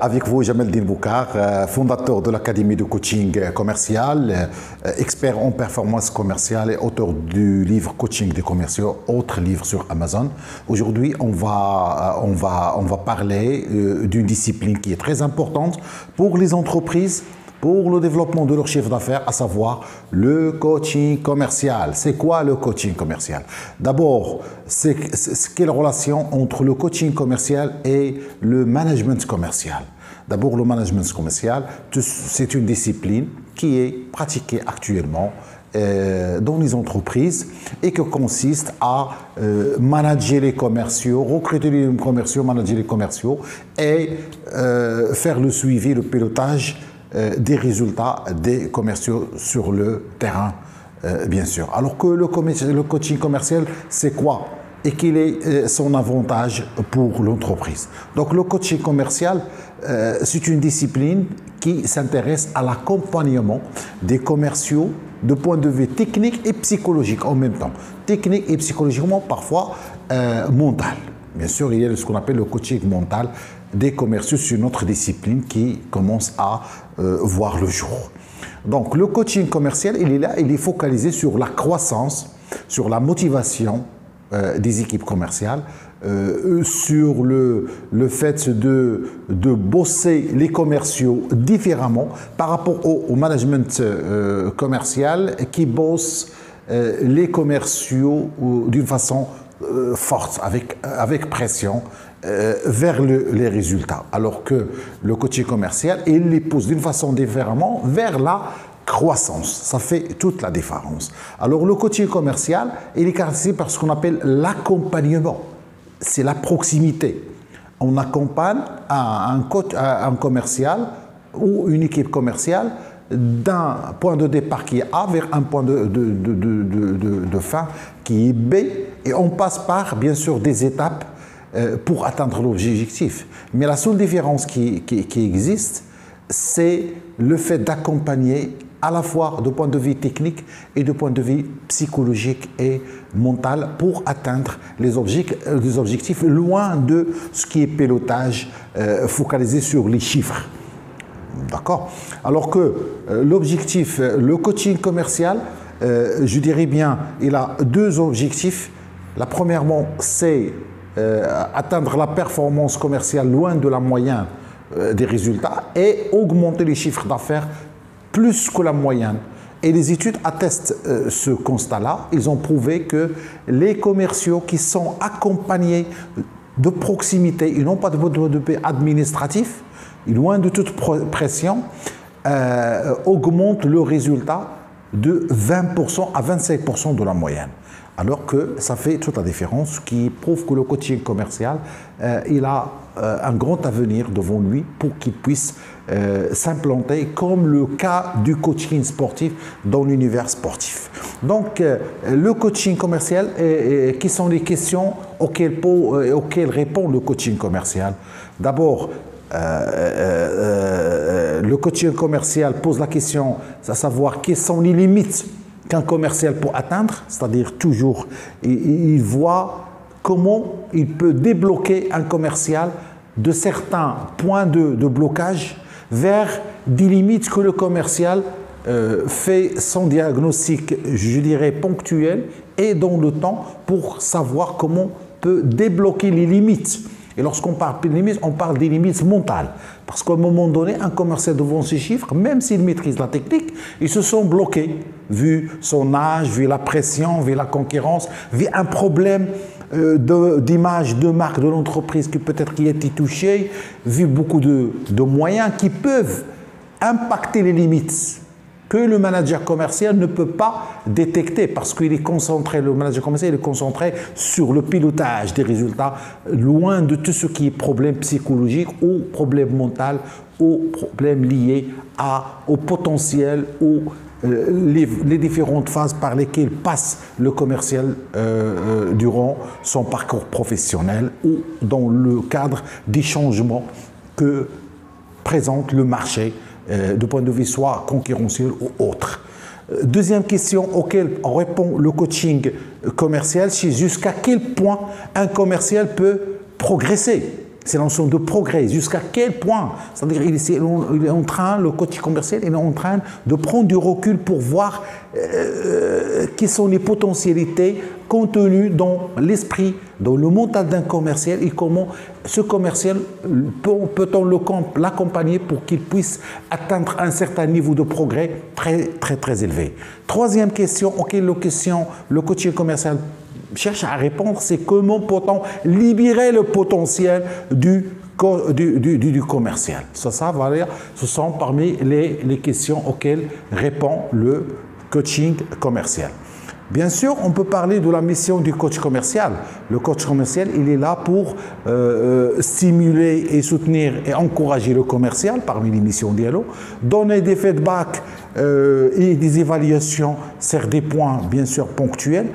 Avec vous, Jamel Din Boukar, fondateur de l'Académie de coaching commercial, expert en performance commerciale et auteur du livre Coaching des commerciaux, autre livre sur Amazon. Aujourd'hui, on va parler d'une discipline qui est très importante pour les entreprises, pour le développement de leur chiffre d'affaires, à savoir le coaching commercial. C'est quoi le coaching commercial? D'abord, quelle relation entre le coaching commercial et le management commercial? D'abord, le management commercial, c'est une discipline qui est pratiquée actuellement dans les entreprises et qui consiste à manager les commerciaux, recruter les commerciaux, manager les commerciaux et faire le suivi, le pilotage des résultats des commerciaux sur le terrain, bien sûr. Alors que le coaching commercial, c'est quoi? Et quel est son avantage pour l'entreprise? Donc le coaching commercial, c'est une discipline qui s'intéresse à l'accompagnement des commerciaux de point de vue technique et psychologique en même temps. Technique et psychologiquement, parfois mental. Bien sûr, il y a ce qu'on appelle le coaching mental des commerciaux, c'est une autre discipline qui commence à voir le jour. Donc le coaching commercial, il est là, il est focalisé sur la croissance, sur la motivation des équipes commerciales, sur le fait de bosser les commerciaux différemment par rapport au management commercial qui bosse les commerciaux d'une façon forte, avec pression, vers les résultats. Alors que le coaching commercial, il les pousse d'une façon différente vers la croissance. Ça fait toute la différence. Alors le coaching commercial, il est caractérisé par ce qu'on appelle l'accompagnement. C'est la proximité. On accompagne un commercial ou une équipe commerciale d'un point de départ qui est A vers un point de fin qui est B, et on passe par, bien sûr, des étapes pour atteindre l'objectif. Mais la seule différence qui existe, c'est le fait d'accompagner à la fois de point de vue technique et de point de vue psychologique et mental pour atteindre les objectifs loin de ce qui est pilotage focalisé sur les chiffres. D'accord? Alors que l'objectif, le coaching commercial, je dirais bien, il a deux objectifs. La premièrement, c'est atteindre la performance commerciale loin de la moyenne des résultats et augmenter les chiffres d'affaires plus que la moyenne. Et les études attestent ce constat-là. Ils ont prouvé que les commerciaux qui sont accompagnés de proximité, ils n'ont pas de mode administratif, loin de toute pression, augmentent le résultat de 20% à 25% de la moyenne. Alors que ça fait toute la différence, qui prouve que le coaching commercial, il a un grand avenir devant lui pour qu'il puisse s'implanter comme le cas du coaching sportif dans l'univers sportif. Donc, le coaching commercial, qui sont les questions auxquelles répond le coaching commercial? D'abord, le coaching commercial pose la question à savoir quelles sont les limites qu'un commercial peut atteindre, c'est-à-dire toujours, il voit comment il peut débloquer un commercial de certains points de blocage vers des limites que le commercial fait son diagnostic, je dirais, ponctuel et dans le temps pour savoir comment peut débloquer les limites. Et lorsqu'on parle de limites, on parle des limites mentales. Parce qu'à un moment donné, un commercial devant ces chiffres, même s'il maîtrise la technique, ils se sont bloqués, vu son âge, vu la pression, vu la concurrence, vu un problème d'image, de marque de l'entreprise qui peut-être qui a été touché, vu beaucoup de moyens qui peuvent impacter les limites que le manager commercial ne peut pas détecter parce qu'il est concentré, le manager commercial est concentré sur le pilotage des résultats, loin de tout ce qui est problème psychologique ou problème mental ou problème lié au potentiel ou les différentes phases par lesquelles passe le commercial durant son parcours professionnel ou dans le cadre des changements que présente le marché de point de vue soit concurrentiel ou autre. Deuxième question auquel répond le coaching commercial, c'est jusqu'à quel point un commercial peut progresser C'est la notion de progrès. Jusqu'à quel point? C'est-à-dire il est en train, le coach commercial, il est en train de prendre du recul pour voir quelles sont les potentialités contenues dans l'esprit, dans le mental d'un commercial et comment ce commercial peut-on l'accompagner pour qu'il puisse atteindre un certain niveau de progrès très élevé. Troisième question, auquel le coaching commercial cherche à répondre, c'est comment peut-on libérer le potentiel du commercial. Ça va dire, ce sont parmi les questions auxquelles répond le coaching commercial. Bien sûr, on peut parler de la mission du coach commercial. Le coach commercial, il est là pour stimuler et soutenir et encourager le commercial parmi les missions Diallo, donner des feedbacks et des évaluations sur des points bien sûr ponctuels,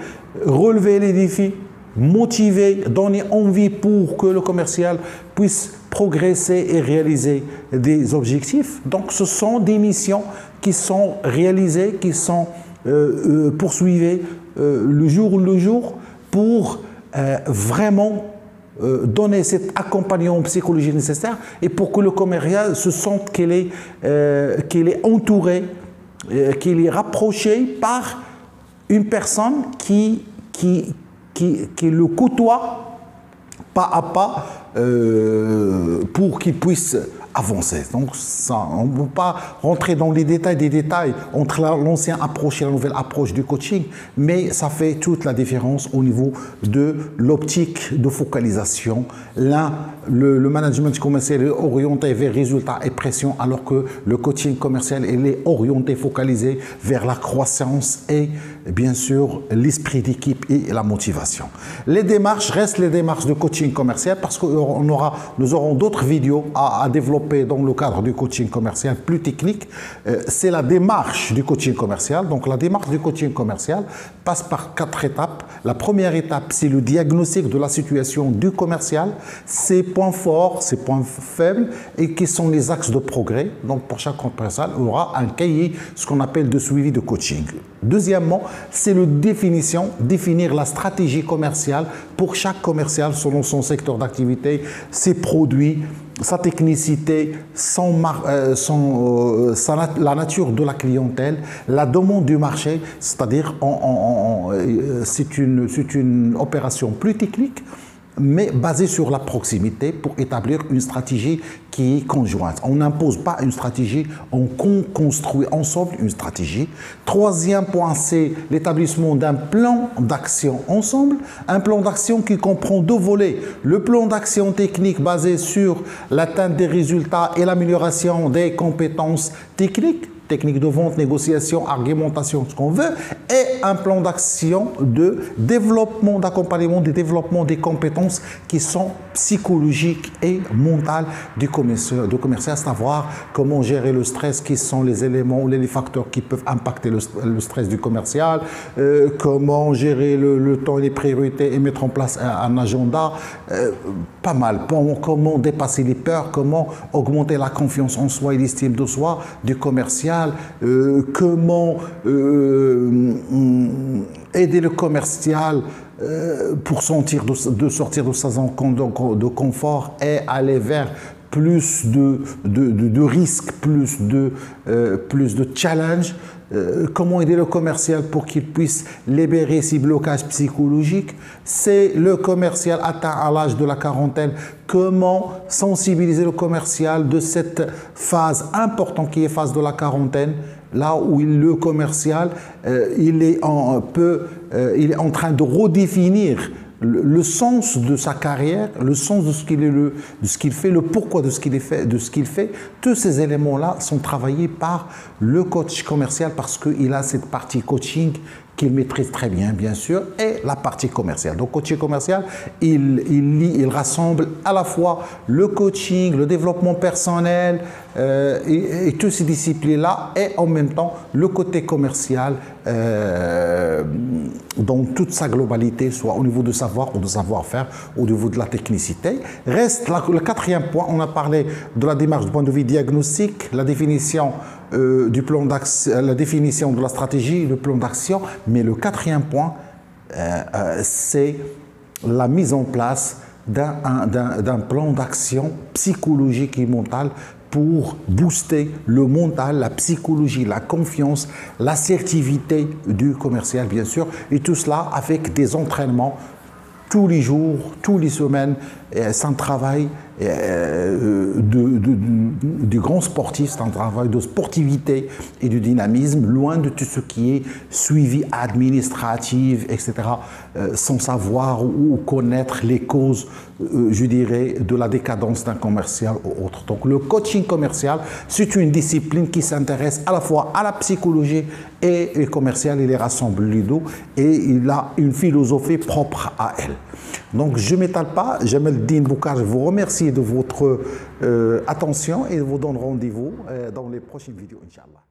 relever les défis, motiver, donner envie pour que le commercial puisse progresser et réaliser des objectifs. Donc, ce sont des missions qui sont réalisées, qui sont poursuivies le jour pour vraiment donner cet accompagnement psychologique nécessaire et pour que le commercial se sente qu'il est entouré, qu'il est rapproché par une personne qui le côtoie pas à pas pour qu'il puisse avancer. Donc, on ne peut pas rentrer dans les détails des détails entre l'ancienne approche et la nouvelle approche du coaching, mais ça fait toute la différence au niveau de l'optique de focalisation. Là, le management commercial est orienté vers résultats et pression, alors que le coaching commercial il est orienté, focalisé vers la croissance et bien sûr l'esprit d'équipe et la motivation. Les démarches restent les démarches de coaching commercial parce que nous aurons d'autres vidéos à développer dans le cadre du coaching commercial plus technique. C'est la démarche du coaching commercial. Donc la démarche du coaching commercial passe par 4 étapes. La première étape, c'est le diagnostic de la situation du commercial, ses points forts, ses points faibles et quels sont les axes de progrès. Donc pour chaque commercial, il y aura un cahier, ce qu'on appelle de suivi de coaching. Deuxièmement, c'est définir la stratégie commerciale pour chaque commercial selon son secteur d'activité, ses produits, sa technicité, la nature de la clientèle, la demande du marché, c'est-à-dire c'est une opération plus technique, mais basée sur la proximité pour établir une stratégie qui est conjointe. On n'impose pas une stratégie, on construit ensemble une stratégie. Troisième point, c'est l'établissement d'un plan d'action ensemble, un plan d'action qui comprend 2 volets. Le plan d'action technique basé sur l'atteinte des résultats et l'amélioration des compétences techniques de vente, négociation, argumentation, ce qu'on veut, et un plan d'action de développement, d'accompagnement, de développement des compétences qui sont psychologiques et mentales du commercial, savoir comment gérer le stress, quels sont les éléments ou les facteurs qui peuvent impacter le stress du commercial, comment gérer le temps et les priorités et mettre en place un agenda, pas mal, comment dépasser les peurs, comment augmenter la confiance en soi et l'estime de soi du commercial, comment aider le commercial pour sortir de sa zone de confort et aller vers plus de risques, plus de challenges. Comment aider le commercial pour qu'il puisse libérer ses blocages psychologiques. C'est le commercial atteint à l'âge de la quarantaine. Comment sensibiliser le commercial de cette phase importante qui est phase de la quarantaine, là où le commercial il est en train de redéfinir le sens de sa carrière, le sens de ce qu'il fait, le pourquoi de ce qu'il fait. Tous ces éléments-là sont travaillés par le coach commercial parce qu'il a cette partie coaching qu'il maîtrise très bien, bien sûr, et la partie commerciale. Donc, coaching commercial, il rassemble à la fois le coaching, le développement personnel et toutes ces disciplines-là, et en même temps, le côté commercial dans toute sa globalité, soit au niveau de savoir ou de savoir-faire, au niveau de la technicité. Reste le 4e point, on a parlé de la démarche du point de vue diagnostique, la définition du plan d'action, la définition de la stratégie, le plan d'action, mais le 4e point, c'est la mise en place d'un plan d'action psychologique et mental pour booster le mental, la psychologie, la confiance, l'assertivité du commercial, bien sûr, et tout cela avec des entraînements tous les jours, toutes les semaines. C'est un travail de grands sportifs, c'est un travail de sportivité et de dynamisme, loin de tout ce qui est suivi administratif, etc., sans savoir ou connaître les causes, je dirais, de la décadence d'un commercial ou autre. Donc le coaching commercial, c'est une discipline qui s'intéresse à la fois à la psychologie et commercial, il les rassemble les deux et il a une philosophie propre à elle. Donc je ne m'étale pas, Jamel Din Boukar, je vous remercie de votre attention et je vous donne rendez-vous dans les prochaines vidéos, Inch'Allah.